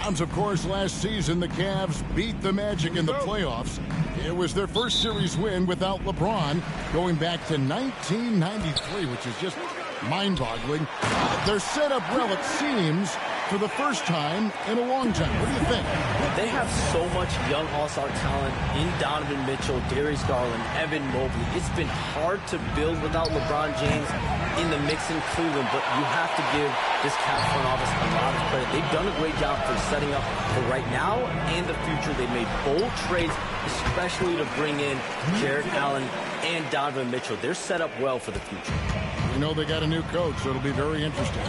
Sounds, of course, last season the Cavs beat the Magic in the playoffs. It was their first series win without LeBron going back to 1993, which is just mind-boggling. They're set up well, it seems, for the first time in a long time. What do you think? They have so much young all-star talent in Donovan Mitchell, Darius Garland, Evan Mobley. It's been hard to build without LeBron James in the mix in Cleveland, but you have to give this Cavs front office a lot of credit. They've done a great job for setting up for right now and the future. They made bold trades, especially to bring in Jarrett Allen and Donovan Mitchell. They're set up well for the future. You know they got a new coach, so it'll be very interesting.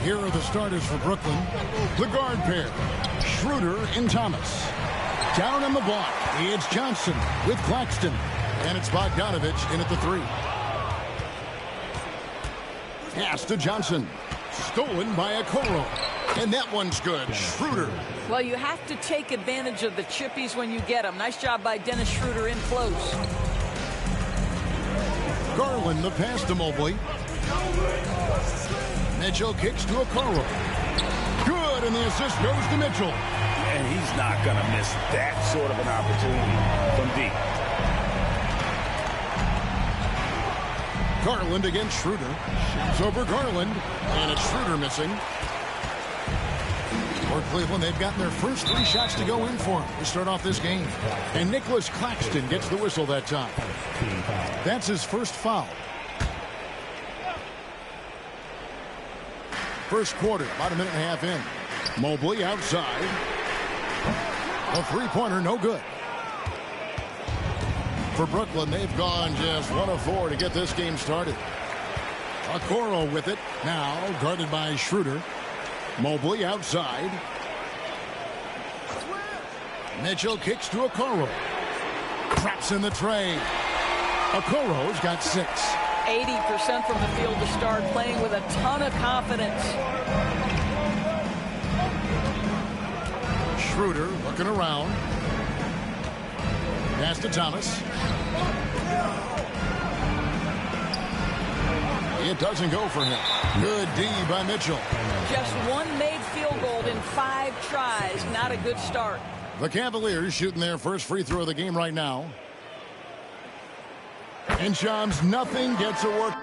Here are the starters for Brooklyn. The guard pair, Schroeder and Thomas. Down on the block, it's Johnson with Claxton. And it's Bogdanovich in at the 3. Pass to Johnson. Stolen by Okoro. And that one's good. Schroeder. Well, you have to take advantage of the chippies when you get them. Nice job by Dennis Schroeder in close. Garland, the pass to Mobley. Mitchell kicks to Okoro. Good, and the assist goes to Mitchell. And he's not going to miss that sort of an opportunity from deep. Garland against Schroeder. Shoots over Garland, and it's Schroeder missing. For Cleveland, they've gotten their first 3 shots to go in for him to start off this game. And Nicholas Claxton gets the whistle that time. That's his first foul. First quarter, about a minute and a half in. Mobley outside. A three-pointer, no good. For Brooklyn, they've gone just 1 of 4 to get this game started. Okoro with it, now guarded by Schroeder. Mobley outside. Mitchell kicks to Okoro. Traps in the tray. Okoro's got 6. 80% from the field to start, playing with a ton of confidence. Schroeder looking around. Pass to Thomas. It doesn't go for him. Good D by Mitchell. Just 1 made field goal in 5 tries. Not a good start. The Cavaliers shooting their first free throw of the game right now. And Shams, nothing gets a work.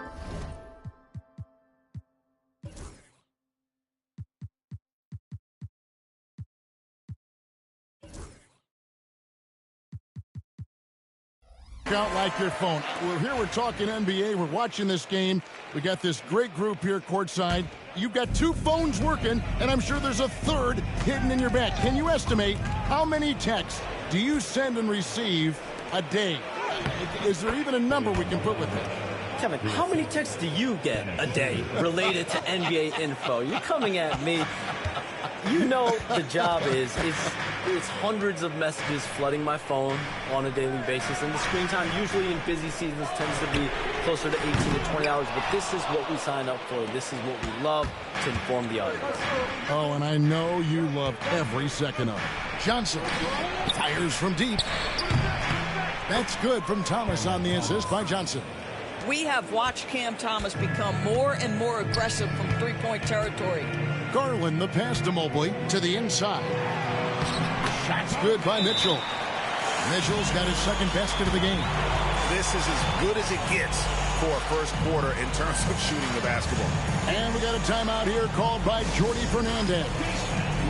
Out like your phone. We're here, we're talking NBA, we're watching this game. We got this great group here courtside. You've got 2 phones working, and I'm sure there's a 3rd hidden in your bag. Can you estimate how many texts do you send and receive a day? Is there even a number we can put with it? Kevin, how many texts do you get a day related to NBA info? You're coming at me. You know the job is it's hundreds of messages flooding my phone on a daily basis, and the screen time usually in busy seasons tends to be closer to 18 to 20 hours, but this is what we signed up for. This is what we love to inform the audience. Oh, and I know you love every second of it. Johnson fires from deep. That's good from Thomas on the assist by Johnson. We have watched Cam Thomas become more and more aggressive from 3-point territory. Garland, the pass to Mobley, to the inside. Shot's good by Mitchell. Mitchell's got his second basket of the game. This is as good as it gets for a first quarter in terms of shooting the basketball. And we got a timeout here called by Jordi Fernandez.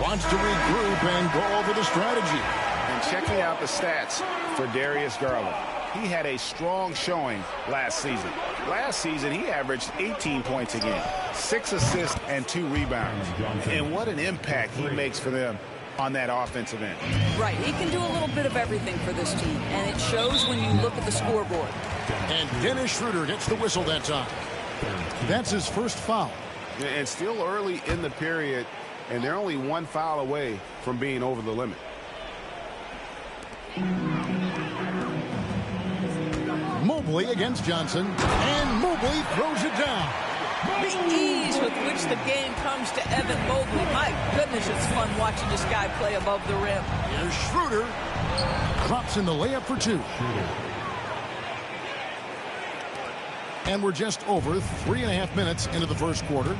Wants to regroup and go over the strategy. And checking out the stats for Darius Garland. He had a strong showing last season. Last season, he averaged 18 points a game, 6 assists, and 2 rebounds. And what an impact he makes for them on that offensive end. Right, he can do a little bit of everything for this team, and it shows when you look at the scoreboard. And Dennis Schroeder gets the whistle that time. That's his first foul. And still early in the period, and they're only 1 foul away from being over the limit. Mobley against Johnson, and Mobley throws it down. The ease with which the game comes to Evan Mobley. My goodness, it's fun watching this guy play above the rim. Here's Schroeder. Drops in the layup for 2. And we're just over 3.5 minutes into the first quarter.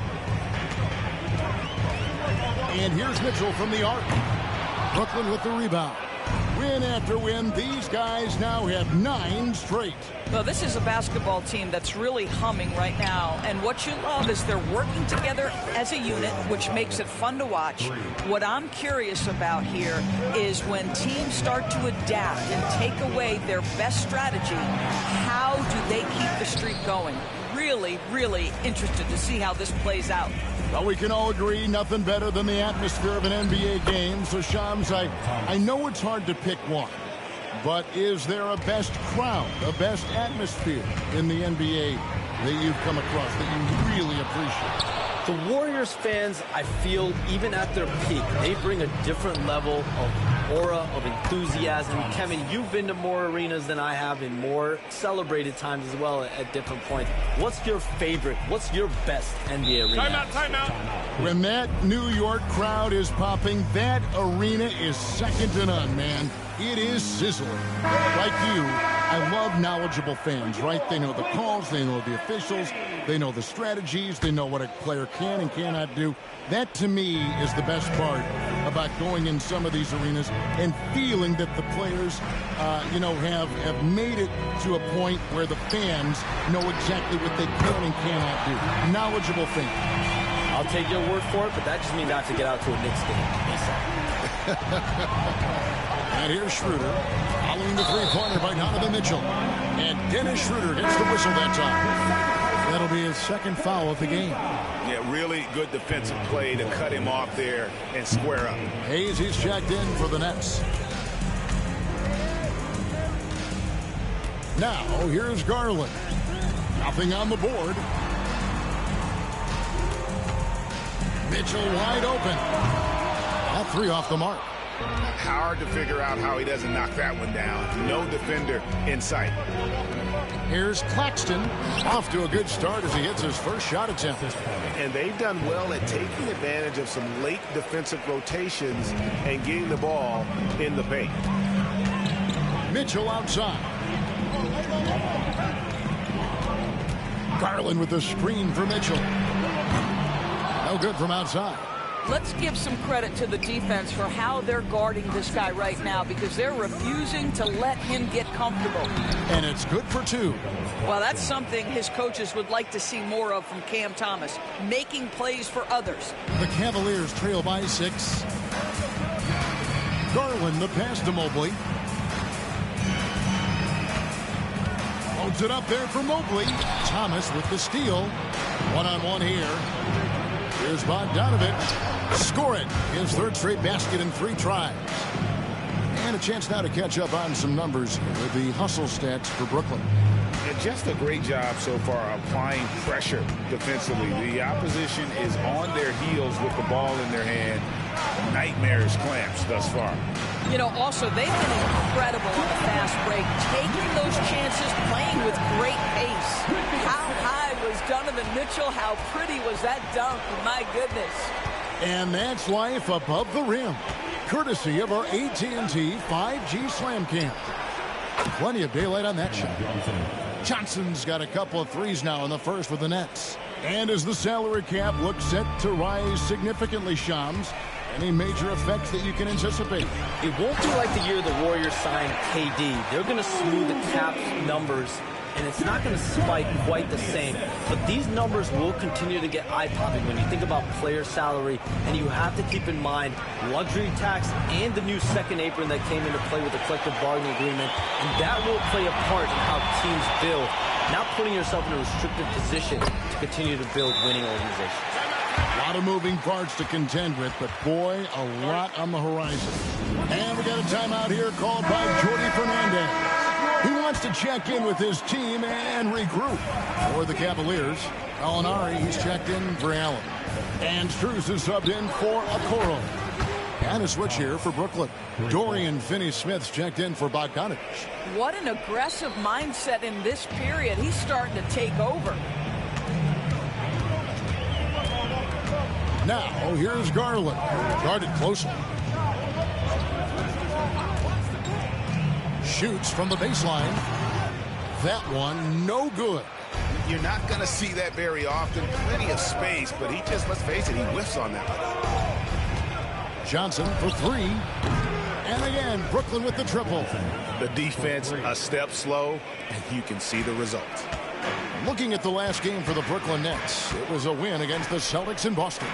And here's Mitchell from the arc. Brooklyn with the rebound. Win after win, these guys now have 9 straight. Well, this is a basketball team that's really humming right now. And what you love is they're working together as a unit, which makes it fun to watch. What I'm curious about here is when teams start to adapt and take away their best strategy, how do they keep the streak going? Really, really interested to see how this plays out. Well, we can all agree nothing better than the atmosphere of an NBA game. So, Shams, I know it's hard to pick one, but is there a best crowd, a best atmosphere in the NBA that you've come across that you really appreciate? The Warriors fans, I feel, even at their peak, they bring a different level of aura, of enthusiasm. Kevin, you've been to more arenas than I have in more celebrated times as well at different points. What's your favorite? What's your best NBA arena? Timeout. When that New York crowd is popping, that arena is second to none, man. It is sizzling. Like you, I love knowledgeable fans, right? They know the calls, they know the officials, they know the strategies, they know what a player can and cannot do. That, to me, is the best part about going in some of these arenas and feeling that the players, have made it to a point where the fans know exactly what they can and cannot do. Knowledgeable fans. I'll take your word for it, but that just means I have to get out to a Knicks game ASAP. And here's Schroeder, following the three-pointer by Donovan Mitchell. And Dennis Schroeder gets the whistle that time. That'll be his second foul of the game. Yeah, really good defensive play to cut him off there and square up. Hayes, he's checked in for the Nets. Now, here's Garland. Nothing on the board. Mitchell wide open. That three off the mark. Hard to figure out how he doesn't knock that one down. No defender in sight. Here's Claxton. Off to a good start as he hits his first shot attempt. And they've done well at taking advantage of some late defensive rotations and getting the ball in the paint. Mitchell outside. Garland with the screen for Mitchell. No good from outside. Let's give some credit to the defense for how they're guarding this guy right now, because they're refusing to let him get comfortable. And it's good for 2. Well, that's something his coaches would like to see more of from Cam Thomas, making plays for others. The Cavaliers trail by 6. Garland, the pass to Mobley. Loads it up there for Mobley. Thomas with the steal. One-on-one here. Here's Bogdanovich. Score it. His third straight basket in 3 tries. And a chance now to catch up on some numbers with the hustle stats for Brooklyn. And just a great job so far applying pressure defensively. The opposition is on their heels with the ball in their hand. Nightmarish clamps thus far. Also, they've been incredible on the fast break, taking those chances, playing with great pace. How high was Donovan Mitchell? How pretty was that dunk? My goodness. And that's life above the rim, courtesy of our AT&T 5G Slam Cam. Plenty of daylight on that shot. Johnson's got a couple of threes now in the first with the Nets. And as the salary cap looks set to rise significantly, Shams, any major effects that you can anticipate? It won't be like the year the Warriors signed KD. They're going to smooth the cap numbers, and it's not going to spike quite the same. But these numbers will continue to get eye-popping when you think about player salary, and you have to keep in mind luxury tax and the new second apron that came into play with the collective bargaining agreement, and that will play a part in how teams build, not putting yourself in a restricted position to continue to build winning organizations. A lot of moving parts to contend with, but boy, a lot on the horizon. And we got a timeout here called by Jordi Fernandez. He wants to check in with his team and regroup. For the Cavaliers, Alinari, he's checked in for Allen. And Strus is subbed in for Okoro. And a switch here for Brooklyn. Dorian Finney-Smith's checked in for Bogdanovich. What an aggressive mindset in this period. He's starting to take over. Now, here's Garland. Guarded closely. Shoots from the baseline. That one, no good. You're not going to see that very often. Plenty of space, but he just, let's face it, he whiffs on that one. Johnson for three. And again, Brooklyn with the triple. The defense a step slow, and you can see the result. Looking at the last game for the Brooklyn Nets, it was a win against the Celtics in Boston.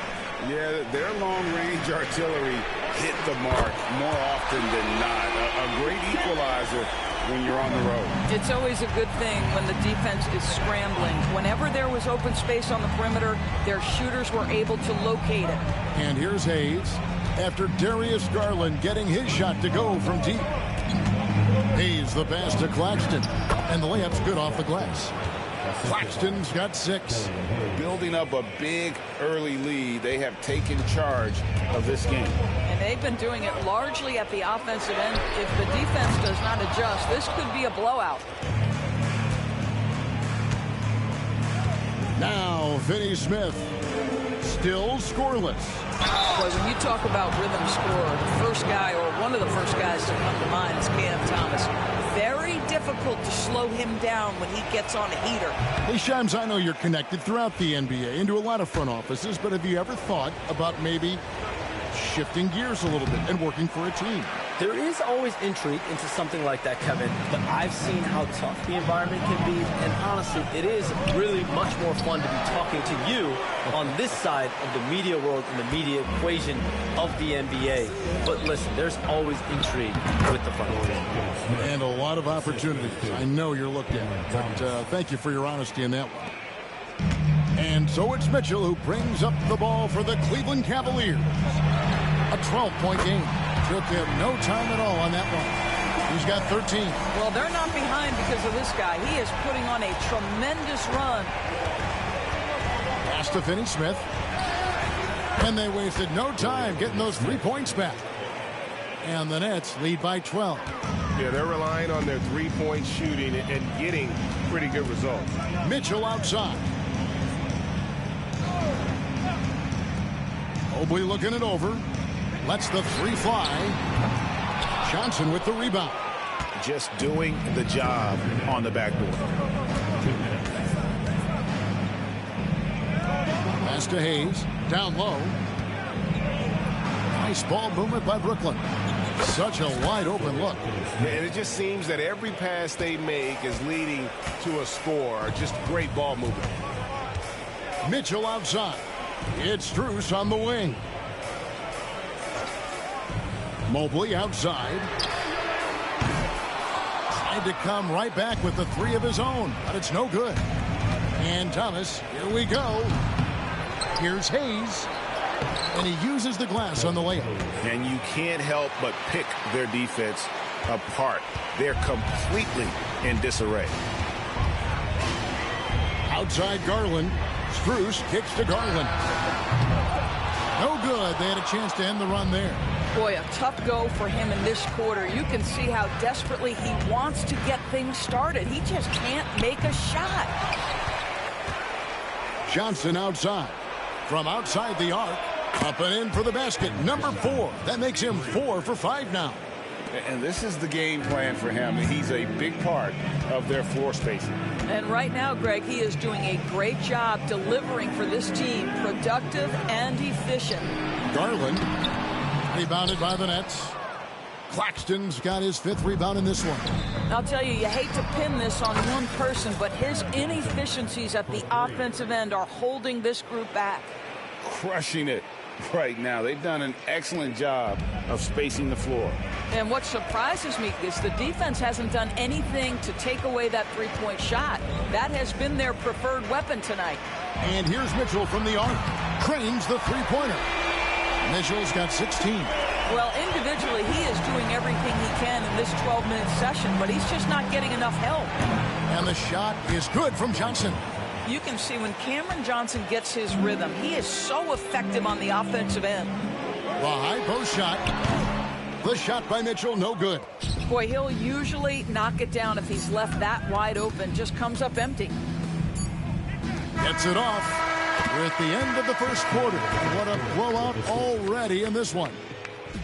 Yeah, their long-range artillery hit the mark more often than not. A great equalizer when you're on the road. It's always a good thing when the defense is scrambling. Whenever there was open space on the perimeter, their shooters were able to locate it. And here's Hayes after Darius Garland getting his shot to go from deep. Hayes the pass to Claxton, and the layup's good off the glass. Claxton's got 6. Building up a big early lead, they have taken charge of this game. And they've been doing it largely at the offensive end. If the defense does not adjust, this could be a blowout. Now, Finney Smith, still scoreless. Boy, when you talk about rhythm scorer, the first guy or one of the first guys to come to mind is Cam Thomas. Very difficult to slow him down when he gets on a heater. Hey, Shams, I know you're connected throughout the NBA into a lot of front offices, but have you ever thought about maybe shifting gears a little bit and working for a team? There is always intrigue into something like that, Kevin, but I've seen how tough the environment can be, and honestly, it is really much more fun to be talking to you on this side of the media world and the media equation of the NBA. But listen, there's always intrigue with the front office. And a lot of opportunities. I know you're looked at, but thank you for your honesty in that one. And so it's Mitchell who brings up the ball for the Cleveland Cavaliers. A 12-point game. Took him no time at all on that one. He's got 13. Well, they're not behind because of this guy. He is putting on a tremendous run. Pass to Finney Smith. And they wasted no time getting those 3 points back. And the Nets lead by 12. Yeah, they're relying on their three-point shooting and getting pretty good results. Mitchell outside. Mobley looking it over. Lets the 3 fly. Johnson with the rebound. Just doing the job on the backboard. Pass to Hayes. Down low. Nice ball movement by Brooklyn. Such a wide open look. And it just seems that every pass they make is leading to a score. Just great ball movement. Mitchell outside. It's Strus on the wing. Mobley outside. Tried to come right back with the 3 of his own, but it's no good. And Thomas, here we go. Here's Hayes. And he uses the glass on the layup. And you can't help but pick their defense apart. They're completely in disarray. Outside Garland. Strus kicks to Garland. No good. They had a chance to end the run there. Boy, a tough go for him in this quarter. You can see how desperately he wants to get things started. He just can't make a shot. Johnson outside. From outside the arc. Up and in for the basket. Number 4. That makes him 4 for 5 now. And this is the game plan for him. He's a big part of their floor spacing. And right now, Greg, he is doing a great job delivering for this team. Productive and efficient. Garland. Rebounded by the Nets. Claxton's got his 5th rebound in this one. I'll tell you, you hate to pin this on one person, but his inefficiencies at the offensive end are holding this group back. Crushing it right now. They've done an excellent job of spacing the floor. And what surprises me is the defense hasn't done anything to take away that 3-point shot. That has been their preferred weapon tonight. And here's Mitchell from the arc. Trains the 3-pointer. Mitchell's got 16. Well, individually, he is doing everything he can in this 12-minute session, but he's just not getting enough help. And the shot is good from Johnson. You can see when Cameron Johnson gets his rhythm, he is so effective on the offensive end. The high post shot. The shot by Mitchell, no good. Boy, he'll usually knock it down if he's left that wide open. Just comes up empty. Gets it off. We're at the end of the first quarter. What a blowout already in this one.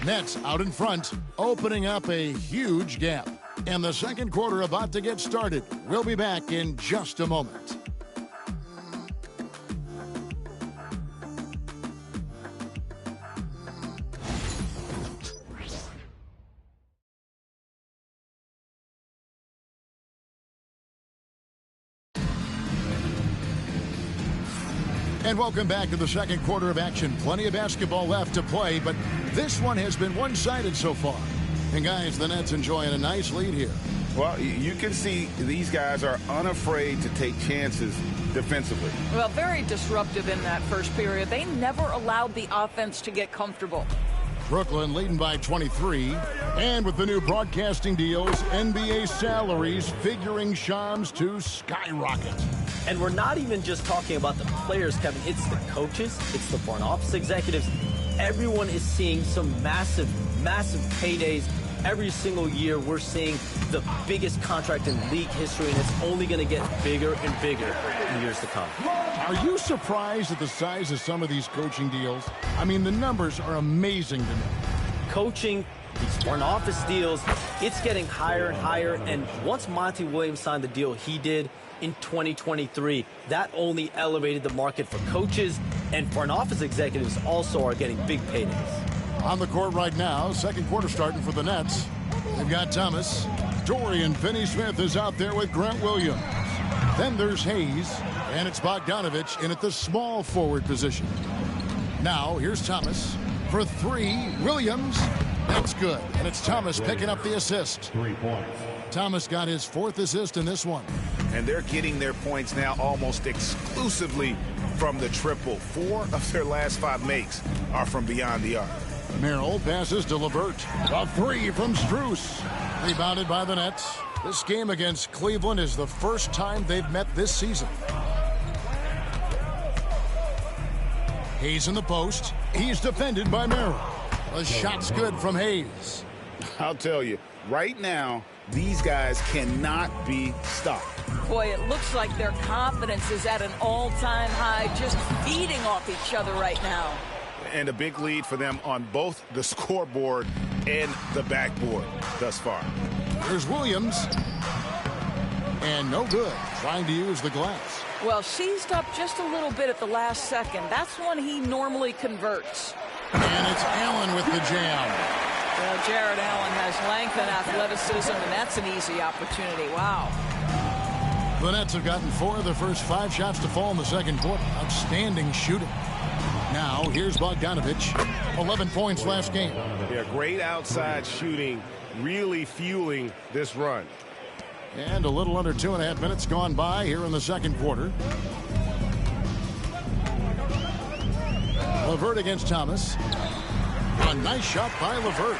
Nets out in front, opening up a huge gap. And the second quarter about to get started. We'll be back in just a moment. And welcome back to the second quarter of action. Plenty of basketball left to play, but this one has been one-sided so far. And guys, the Nets enjoying a nice lead here. Well, you can see these guys are unafraid to take chances defensively. Well, very disruptive in that first period. They never allowed the offense to get comfortable. Brooklyn leading by 23. And with the new broadcasting deals, NBA salaries figuring Shams to skyrocket. And we're not even just talking about the players, Kevin. It's the coaches. It's the front office executives. Everyone is seeing some massive, massive paydays. Every single year, we're seeing the biggest contract in league history, and it's only going to get bigger and bigger in years to come. Are you surprised at the size of some of these coaching deals? I mean, the numbers are amazing to me. Coaching, these front office deals, it's getting higher and higher. And once Monty Williams signed the deal he did in 2023, that only elevated the market for coaches, and front office executives also are getting big paydays. On the court right now, second quarter starting for the Nets. They've got Thomas. Dorian Finney-Smith is out there with Grant Williams. Then there's Hayes, and it's Bogdanovich in at the small forward position. Now, here's Thomas. For three, Williams. That's good. And it's Thomas picking up the assist. 3 points. Thomas got his 4th assist in this one. And they're getting their points now almost exclusively from the triple. 4 of their last 5 makes are from beyond the arc. Merrill passes to LeVert. A 3 from Strus. Rebounded by the Nets. This game against Cleveland is the first time they've met this season. Hayes in the post. He's defended by Merrill. The shot's good from Hayes. I'll tell you, right now, these guys cannot be stopped. Boy, it looks like their confidence is at an all-time high, just feeding off each other right now. And a big lead for them on both the scoreboard and the backboard thus far. There's Williams. And no good, trying to use the glass. Well, seized up just a little bit at the last second. That's when he normally converts. And it's Allen with the jam. Well, Jared Allen has length and athleticism, and that's an easy opportunity. Wow. The Nets have gotten 4 of their first 5 shots to fall in the second quarter. Outstanding shooting. Now, here's Bogdanovich. 11 points last game. Yeah, great outside shooting, really fueling this run. And a little under 2.5 minutes gone by here in the second quarter. LeVert against Thomas. A nice shot by LeVert.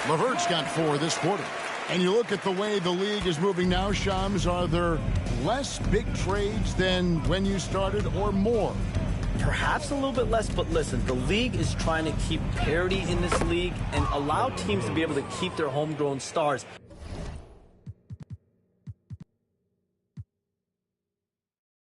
LeVert's got 4 this quarter. And you look at the way the league is moving now, Shams, are there less big trades than when you started or more? Perhaps a little bit less, but listen, the league is trying to keep parity in this league and allow teams to be able to keep their homegrown stars.